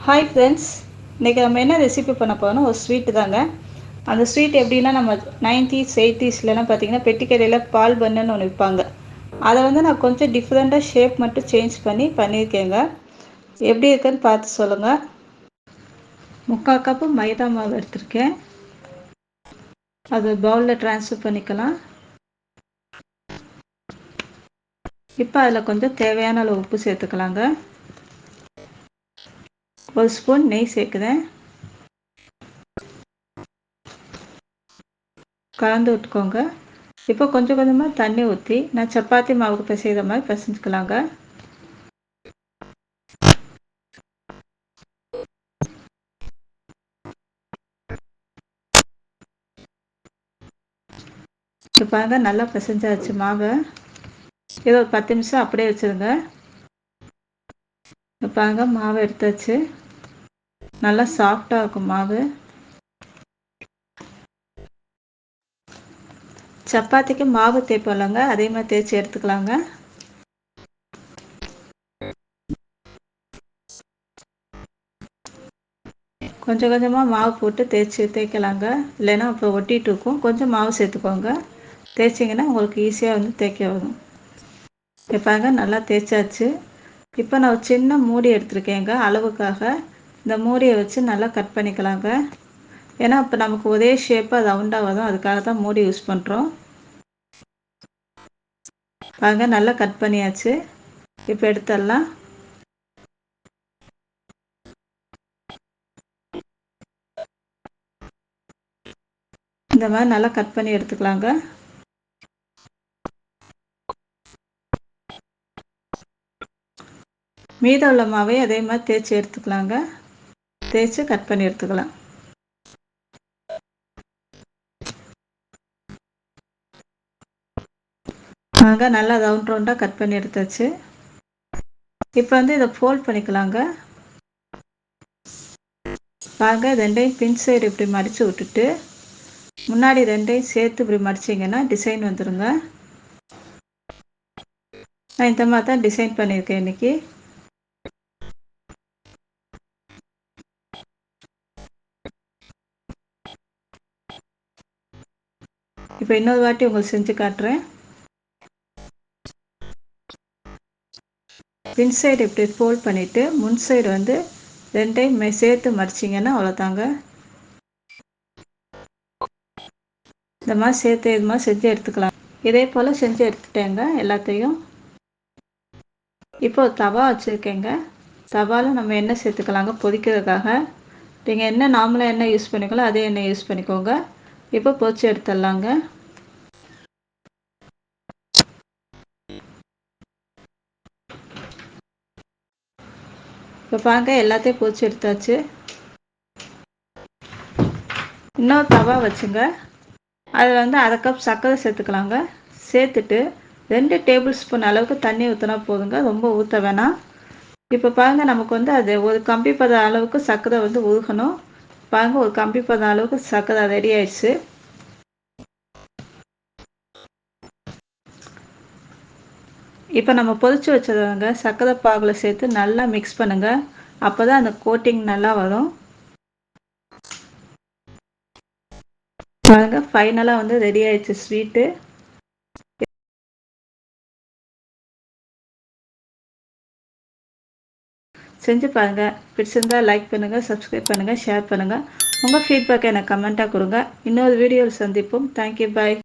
Hi friends, இன்றைக்கி நம்ம என்ன ரெசிபி பண்ண போகிறோம்னா ஒரு ஸ்வீட்டு தாங்க. அந்த ஸ்வீட் எப்படின்னா நம்ம 90s 80ஸ்லாம் பார்த்திங்கன்னா பெட்டிக்கடையில் பால் பன்னுன்னு ஒன்று விற்பாங்க. அதை நான் கொஞ்சம் டிஃப்ரெண்ட்டாக ஷேப் மட்டும் சேஞ்ச் பண்ணியிருக்கேங்க. எப்படி இருக்குன்னு பார்த்து சொல்லுங்கள். 3/4 கப்பு மைதா மாவு எடுத்திருக்கேன். அது பவுலில் ட்ரான்ஸ்ஃபர் பண்ணிக்கலாம். இப்போ அதில் கொஞ்சம் தேவையான அளவு உப்பு சேர்த்துக்கலாங்க. 1 ஸ்பூன் நெய் சேர்க்குறேன். கலந்து விட்டுக்கோங்க. இப்போ கொஞ்சம் கொஞ்சமாக தண்ணி ஊற்றி நான் சப்பாத்தி மாவுக்கு பிசைகிற மாதிரி பிசைஞ்சுக்கலாங்க. இப்போ பாருங்க, நல்லா பிசைஞ்சாச்சு மாவை. இதை ஒரு 10 நிமிஷம் அப்படியே வச்சுருங்க. இப்போ பாருங்க, மாவை எடுத்தாச்சு. நல்லா சாஃப்டாக இருக்கும் மாவு. சப்பாத்திக்கு மாவு தேய்ப்போம்லங்க, அதே மாதிரி தேய்ச்சி எடுத்துக்கலாங்க. கொஞ்சம் கொஞ்சமாக மாவு போட்டு தேய்க்கலாங்க. இல்லைன்னா இப்போ ஒட்டிகிட்டு இருக்கும். கொஞ்சம் மாவு சேர்த்துக்கோங்க. தேய்ச்சிங்கன்னா உங்களுக்கு ஈஸியாக தேய்க்க வரும். பாருங்க, நல்லா தேய்ச்சாச்சு. இப்போ நான் ஒரு சின்ன மூடி எடுத்துருக்கேங்க அளவுக்காக. இந்த மூடியை வச்சு நல்லா கட் பண்ணிக்கலாங்க. ஏன்னா இப்போ நமக்கு ஒரே ஷேப்பாக ரவுண்டாக வரும், அதுக்காக தான் மூடி யூஸ் பண்ணுறோம். பாருங்க, நல்லா கட் பண்ணியாச்சு. இப்போ எடுத்துடலாம். இந்த மாதிரி நல்லா கட் பண்ணி எடுத்துக்கலாங்க. மீதம் உள்ள மாவை அதே மாதிரி தேய்ச்சி எடுத்துக்கலாங்க. தேய்ச்சி கட் பண்ணி எடுத்துக்கலாம். நாங்கள் நல்லா ரவுண்டாக கட் பண்ணி எடுத்தாச்சு. இப்போ இதை ஃபோல்ட் பண்ணிக்கலாங்க. பாருங்க, ரெண்டையும் பின் சைடு இப்படி மடித்து விட்டுட்டு முன்னாடி ரெண்டையும் சேர்த்து இப்படி மடிச்சிங்கன்னா டிசைன் வந்துடுங்க. நான் இந்த மாதிரி தான் டிசைன் பண்ணியிருக்கேன் இன்றைக்கி. இப்போ இன்னொரு வாட்டி உங்களுக்கு செஞ்சு காட்டுறேன். பின் சைடு இப்படி ஃபோல்ட் பண்ணிவிட்டு முன் சைடு ரெண்டையும் சேர்த்து மடிச்சிங்கன்னா அவ்வளோதாங்க. இந்த மாதிரி சேர்த்து இது மாதிரி செஞ்சு எடுத்துக்கலாம். இதே போல் செஞ்சு எடுத்துட்டேங்க எல்லாத்தையும். இப்போ தவா வச்சுருக்கேங்க. தவாவில் நம்ம எண்ணெய் சேர்த்துக்கலாங்க பொரிக்கிறதுக்காக. நீங்கள் என்ன நார்மலாக எண்ணெய் யூஸ் பண்ணிக்கலாம் அதே எண்ணெய் யூஸ் பண்ணிக்கோங்க. இப்போ பொரிச்சு எடுத்துடலாங்க. இப்போ பாருங்க, எல்லாத்தையும் பொரிச்சு எடுத்தாச்சு. இன்னொரு தவா வச்சுங்க. அதில் 1/2 கப் சர்க்கரை சேர்த்துக்கலாங்க. சேர்த்துட்டு 2 டேபிள் ஸ்பூன் அளவுக்கு தண்ணி ஊற்றினா போதுங்க, ரொம்ப ஊற்ற வேணாம். இப்போ பாருங்க, நமக்கு அது ஒரு கம்பி பதம் அளவுக்கு சர்க்கரை உருகணும். பாருங்க, ஒரு கம்பி பதம் அளவுக்கு சர்க்கரை ரெடி ஆயிடுச்சு. இப்போ நம்ம பொரிச்சு வச்சதுங்க சர்க்கரை பாகில் சேர்த்து நல்லா மிக்ஸ் பண்ணுங்க. அப்போ தான் அந்த கோட்டிங் நல்லா வரும். பாருங்க, ஃபைனலாக ரெடி ஆயிடுச்சு ஸ்வீட்டு. செஞ்சு பாருங்கள். பிடிச்சிருந்தா லைக் பண்ணுங்கள், சப்ஸ்கிரைப் பண்ணுங்கள், ஷேர் பண்ணுங்கள். உங்கள் ஃபீட்பேக்கை எனக்கு கமெண்ட்டாக கொடுங்க. இன்னொரு வீடியோவில் சந்திப்போம். தேங்க்யூ, பாய்.